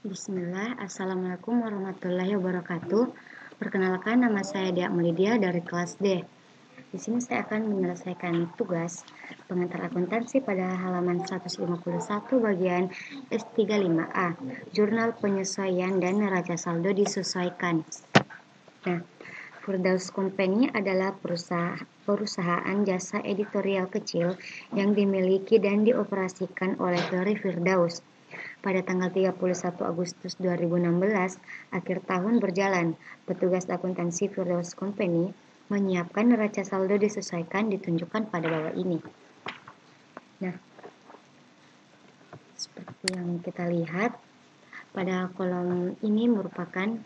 Bismillah, Assalamualaikum warahmatullahi wabarakatuh. Perkenalkan, nama saya Dia Mulydia dari kelas D. Di sini saya akan menyelesaikan tugas pengantar akuntansi pada halaman 151 bagian S35A, Jurnal Penyesuaian dan Neraca Saldo disesuaikan. Nah, Firdaus Company adalah perusahaan jasa editorial kecil yang dimiliki dan dioperasikan oleh Ferry Firdaus. Pada tanggal 31 Agustus 2016, akhir tahun berjalan, petugas akuntansi Firdaus Company menyiapkan neraca saldo disesuaikan ditunjukkan pada bawah ini. Nah, seperti yang kita lihat, pada kolom ini merupakan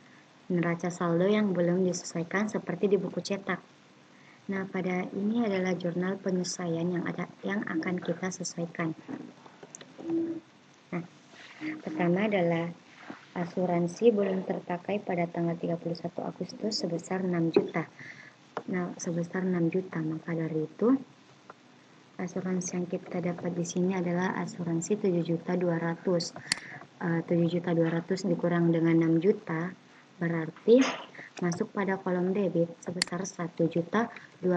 neraca saldo yang belum disesuaikan seperti di buku cetak. Nah, pada ini adalah jurnal penyesuaian yang akan kita sesuaikan. Nah, pertama adalah asuransi belum terpakai pada tanggal 31 Agustus sebesar 6 juta. Nah, sebesar 6 juta, maka dari itu asuransi yang kita dapat di sini adalah asuransi 7.200. 7.200 dikurang dengan 6 juta berarti masuk pada kolom debit sebesar 1.200.000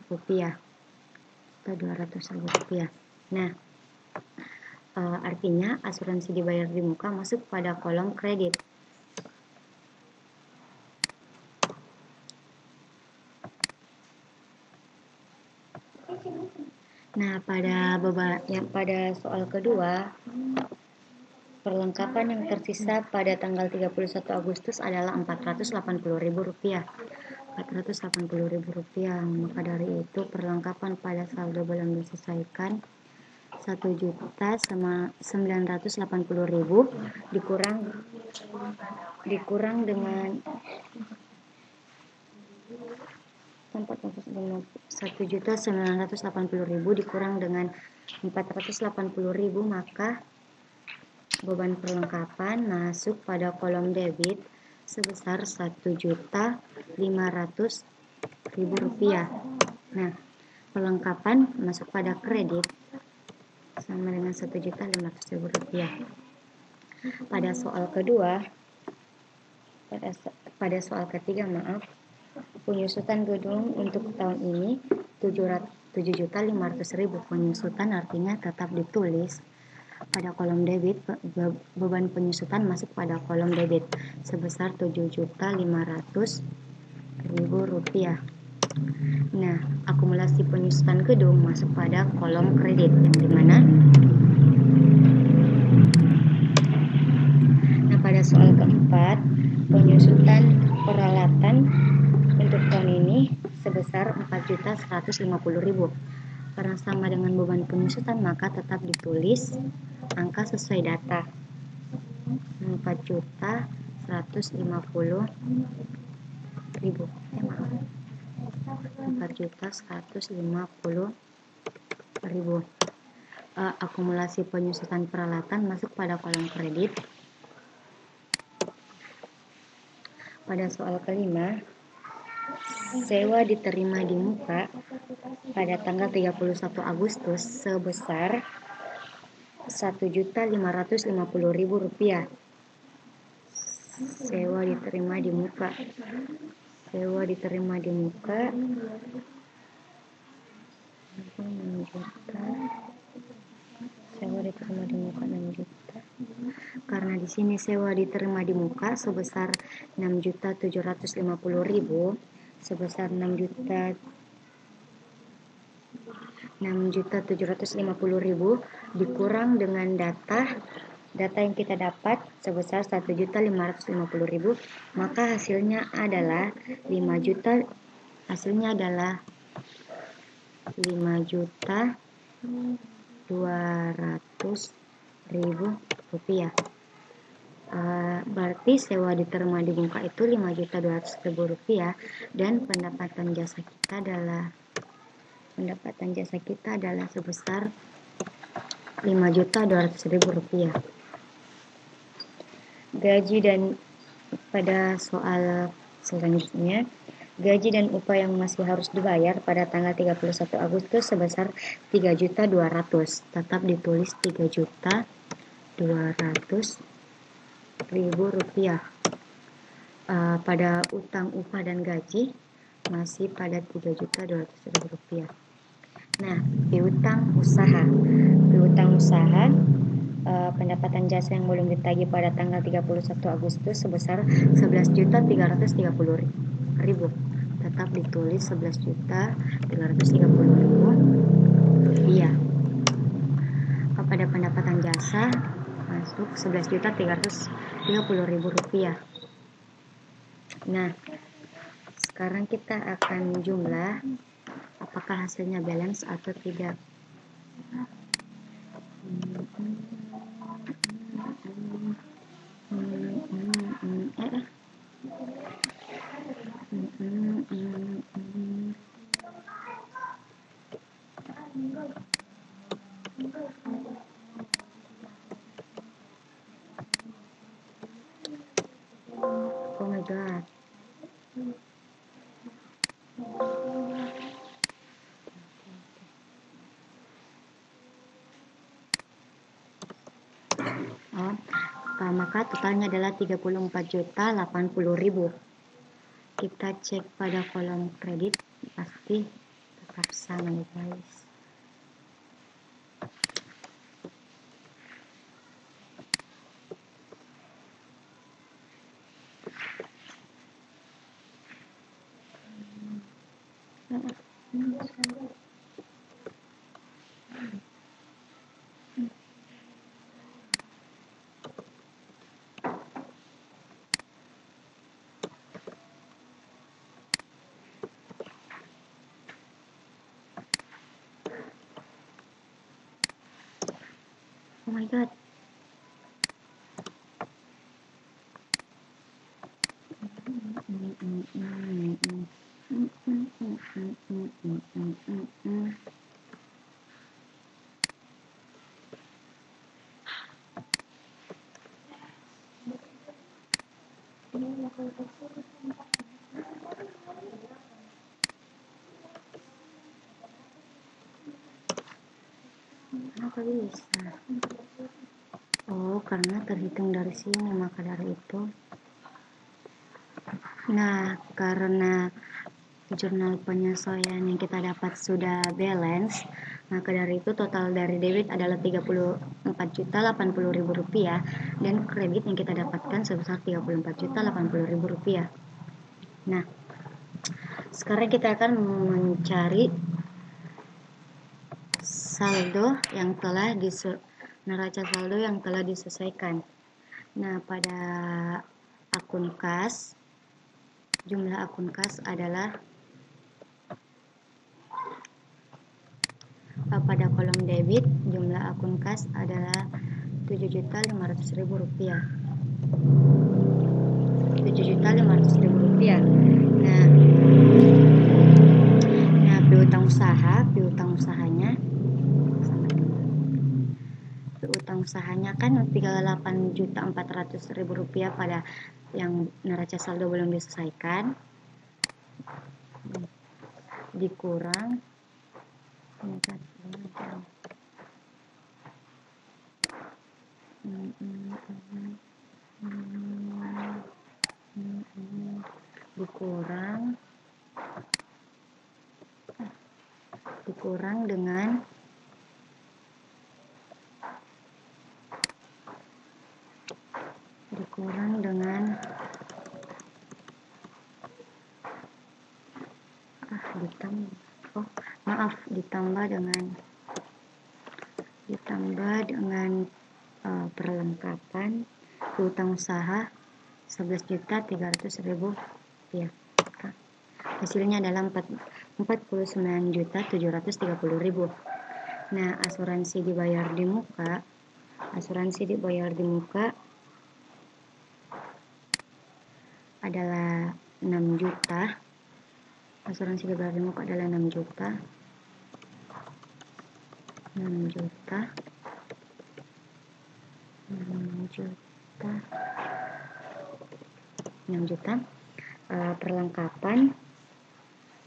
rupiah atau 200.000 rupiah. Nah, artinya asuransi dibayar di muka masuk pada kolom kredit. Nah, pada soal kedua, perlengkapan yang tersisa pada tanggal 31 Agustus adalah Rp480.000. Rp480.000. Maka dari itu perlengkapan pada saldo belum disesuaikan 1.980.000 dikurang dengan 1.980.000 dikurang dengan 480.000, maka beban perlengkapan masuk pada kolom debit sebesar Rp1.500.000. Nah, perlengkapan masuk pada kredit sama dengan Rp1.500.000. Pada soal kedua, pada soal ketiga, penyusutan gedung untuk tahun ini 7.500.000. Penyusutan artinya tetap ditulis pada kolom debit. Beban penyusutan masuk pada kolom debit sebesar Rp7.500.000. Nah, akumulasi penyusutan gedung masuk pada kolom kredit yang dimana pada soal keempat, penyusutan peralatan untuk tahun ini sebesar Rp4.150.000. Karena sama dengan beban penyusutan, maka tetap ditulis angka sesuai data. Rp4.150.000. Rp4.150.000. Akumulasi penyusutan peralatan masuk pada kolom kredit. Pada soal kelima, sewa diterima di muka pada tanggal 31 Agustus sebesar Rp1.550.000. Sewa diterima di muka. Sewa diterima di muka 6 juta. Sewa diterima di muka 6 juta. Karena di sini sewa diterima di muka sebesar Rp6.750.000, sebesar Rp6.750.000 dikurang dengan data yang kita dapat sebesar Rp1.550.000, maka hasilnya adalah 5 juta. Hasilnya adalah Rp5.200.000. Berarti sewa diterima di muka itu Rp5.200.000 dan pendapatan jasa kita adalah sebesar Rp5.200.000. Gaji dan pada soal selanjutnya, gaji dan upah yang masih harus dibayar pada tanggal 31 Agustus sebesar Rp3.200.000. Tetap ditulis Rp3.200.000. Rp200.000. Pada utang upah dan gaji masih pada Rp3.200.000. Nah, piutang usaha. Piutang usaha, pendapatan jasa yang belum ditagih pada tanggal 31 Agustus sebesar Rp11.330.000. Tetap ditulis Rp11.330.000. Pada pendapatan jasa masuk Rp11.330.000. Nah, sekarang kita akan jumlah apakah hasilnya balance atau tidak. Oh my god. Maka totalnya adalah Rp34.080.000. Kita cek pada kolom kredit, pasti tetap sama ya guys. Oh my god. Kenapa bisa? Oh, karena terhitung dari sini, maka dari itu. Nah, karena jurnal penyesuaian yang kita dapat sudah balance, maka dari itu total dari debit adalah Rp34.080.000 dan kredit yang kita dapatkan sebesar Rp34.080.000. Nah, sekarang kita akan mencari saldo yang telah neraca saldo yang telah diselesaikan. Nah, pada akun kas, jumlah akun kas adalah pada kolom debit, jumlah akun kas adalah Rp7.500.000. Rp7.500.000. Nah, piutang usahanya kan Rp38.400.000 pada yang neraca saldo belum diselesaikan, dikurang dengan ditambah dengan perlengkapan piutang usaha Rp11.300.000. Hasilnya adalah Rp49.730.000. Nah, asuransi dibayar di muka adalah 6 juta. Asuransi dibayar di muka adalah 6 juta. 6 juta.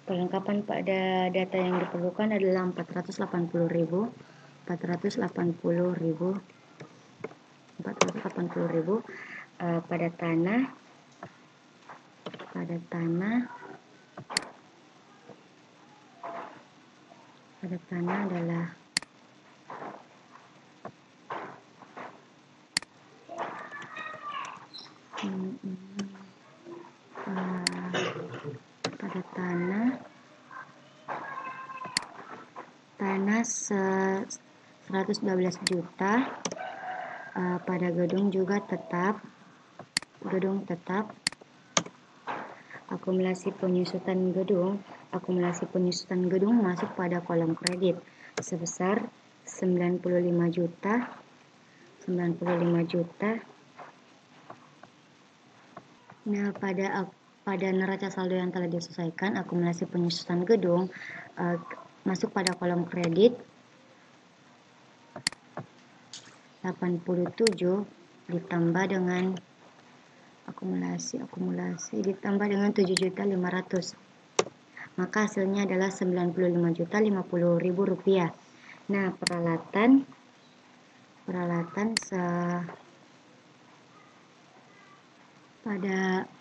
Perlengkapan pada data yang diperlukan adalah 480.000. 80.000. Pada tanah adalah pada tanah 112 juta. Pada gedung juga tetap akumulasi penyusutan gedung masuk pada kolom kredit sebesar 95 juta. Nah, pada neraca saldo yang telah diselesaikan, akumulasi penyusutan gedung masuk pada kolom kredit 87 ditambah dengan akumulasi ditambah dengan 7.500.000. Maka hasilnya adalah 95.050.000 rupiah. Nah, peralatan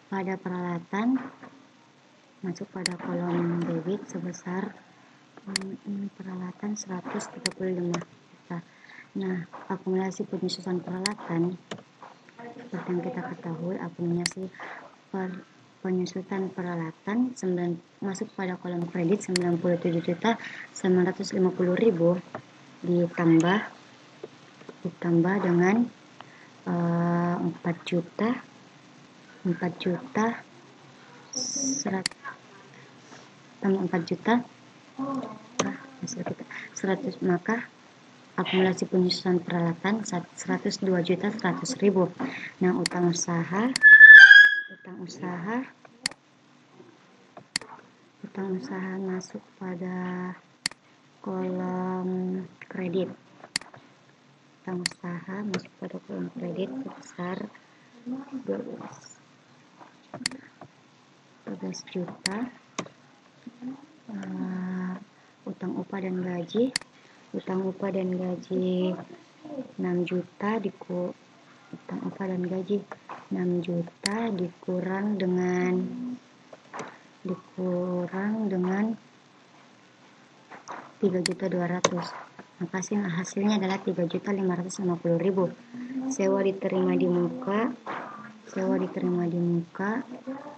pada peralatan masuk pada kolom debit sebesar peralatan 135 juta. Nah, akumulasi penyusutan peralatan seperti yang kita ketahui, akumulasi penyusutan peralatan masuk pada kolom kredit 97.950.000 ditambah dengan 4 juta 100, maka akumulasi penyusutan peralatan 102.100.000. Nah, utang usaha masuk pada kolom kredit. Utang usaha masuk pada kolom kredit sebesar 12 juta. Utang upah dan gaji 6 juta dikurang dengan 3.200.000. maka hasilnya adalah 3.550.000. Sewa diterima di muka 6.750.000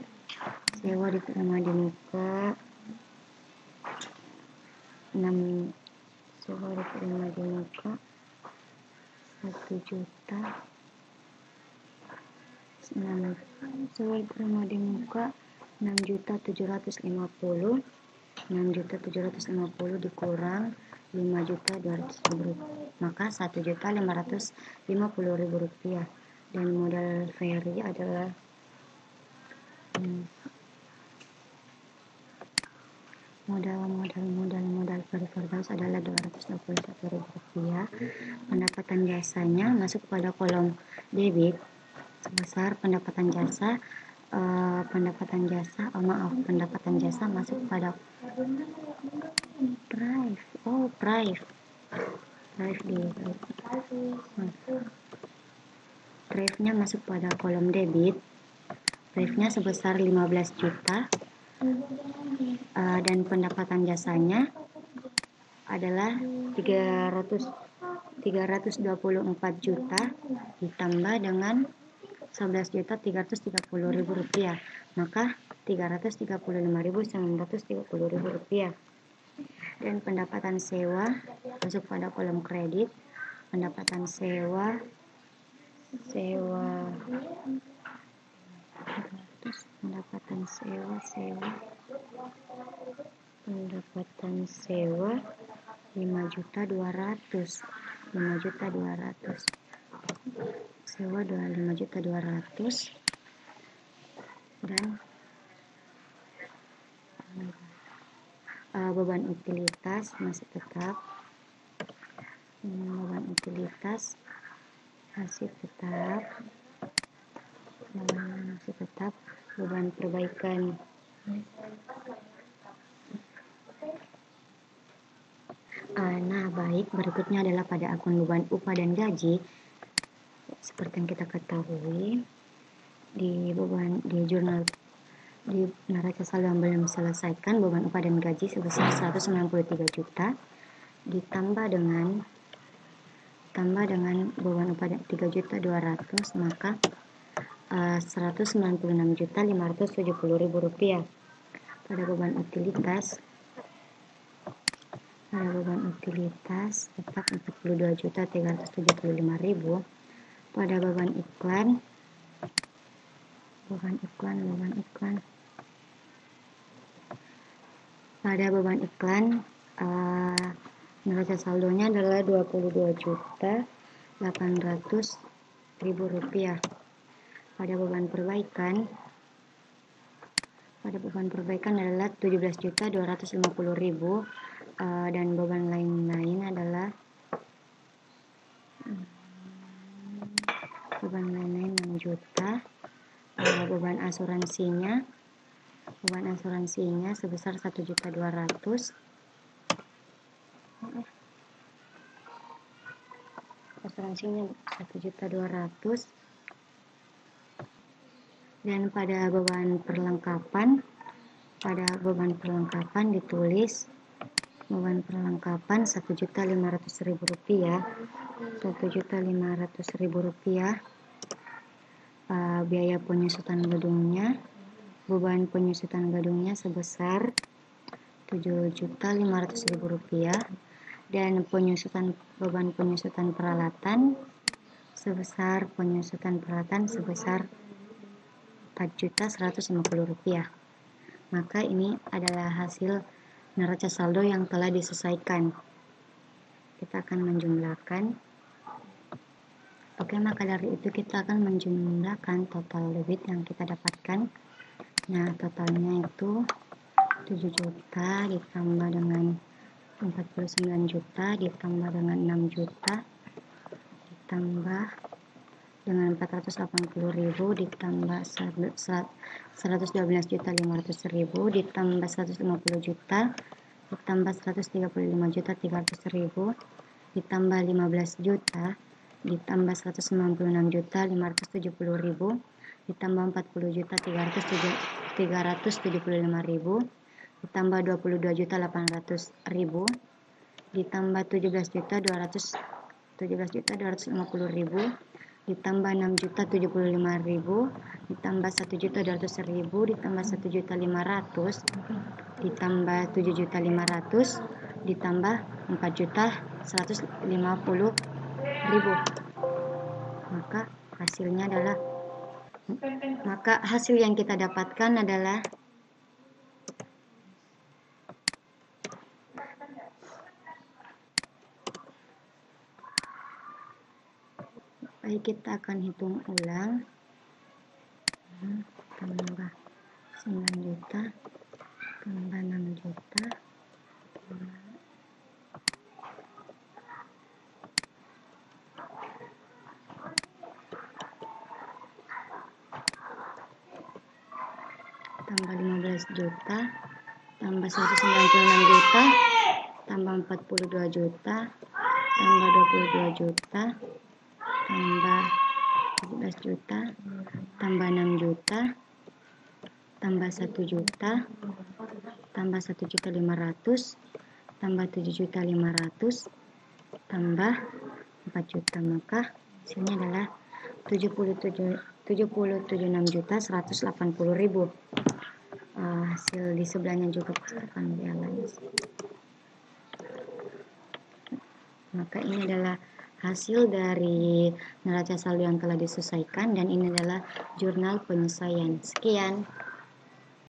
dikurang 5.200.000, maka 1.550.000 rupiah. Dan modal Ferry adalah modal Firdaus adalah 221.000 rupiah. Pendapatan jasanya masuk pada kolom debit sebesar pendapatan jasa masuk pada drive-nya masuk pada kolom debit. Drive-nya sebesar 15 juta. Dan pendapatan jasanya adalah 324 juta ditambah dengan 11.330.000 rupiah, maka 335.930.000 rupiah. Dan pendapatan sewa masuk pada kolom kredit. Pendapatan sewa pendapatan sewa 5.200.000. Sewa 5.200.000 dan beban utilitas masih tetap beban perbaikan Nah, baik, berikutnya adalah pada akun beban upah dan gaji seperti yang kita ketahui di jurnal di neraca saldo yang belum diselesaikan, beban upah dan gaji sebesar 193 juta ditambah dengan beban upah 3.200.000, maka 196.570.000 rupiah. Pada beban utilitas tetap 42.375.000. Pada beban iklan neraca saldonya adalah 22.800.000 rupiah. Pada beban perbaikan adalah 17.250.000, dan beban lain-lain adalah 6 juta. Beban asuransinya sebesar 1.200.000. Asuransinya 1.200.000. Dan pada beban perlengkapan ditulis beban perlengkapan 1.500.000 rupiah. 1.500.000 rupiah. Biaya penyusutan gedungnya, beban penyusutan gedungnya sebesar 7.500.000 rupiah, dan beban penyusutan peralatan sebesar 4.150.000 rupiah. Maka ini adalah hasil neraca saldo yang telah diselesaikan. Kita akan menjumlahkan. Oke, maka dari itu kita akan menjumlahkan total debit yang kita dapatkan. Nah, totalnya itu 7 juta ditambah dengan 49 juta ditambah dengan 6 juta ditambah dengan 480.000 ditambah 112.500.000 ditambah 150 juta ditambah 135.300.000 ditambah 15 juta ditambah 196.570.000 ditambah 40.375.000 ditambah 22.800.000 ditambah 17.250.000 ditambah 6.075.000 ditambah 1.200.000 ditambah 1.500.000 ditambah 7.500.000 ditambah 4.150.000. Maka hasil yang kita dapatkan adalah baik, kita akan hitung ulang. Tambah 9 juta tambah 6 juta tambah 15 juta tambah 196 juta tambah 42 juta tambah 22 juta tambah 17 juta tambah 6 juta tambah 1 juta tambah 1.500.000 tambah 7.500.000 tambah 4 juta, maka hasilnya adalah 76.180.000. Hasil di sebelahnya juga pasti akan balance. Maka ini adalah hasil dari neraca saldo yang telah diselesaikan, dan ini adalah jurnal penyelesaian. Sekian.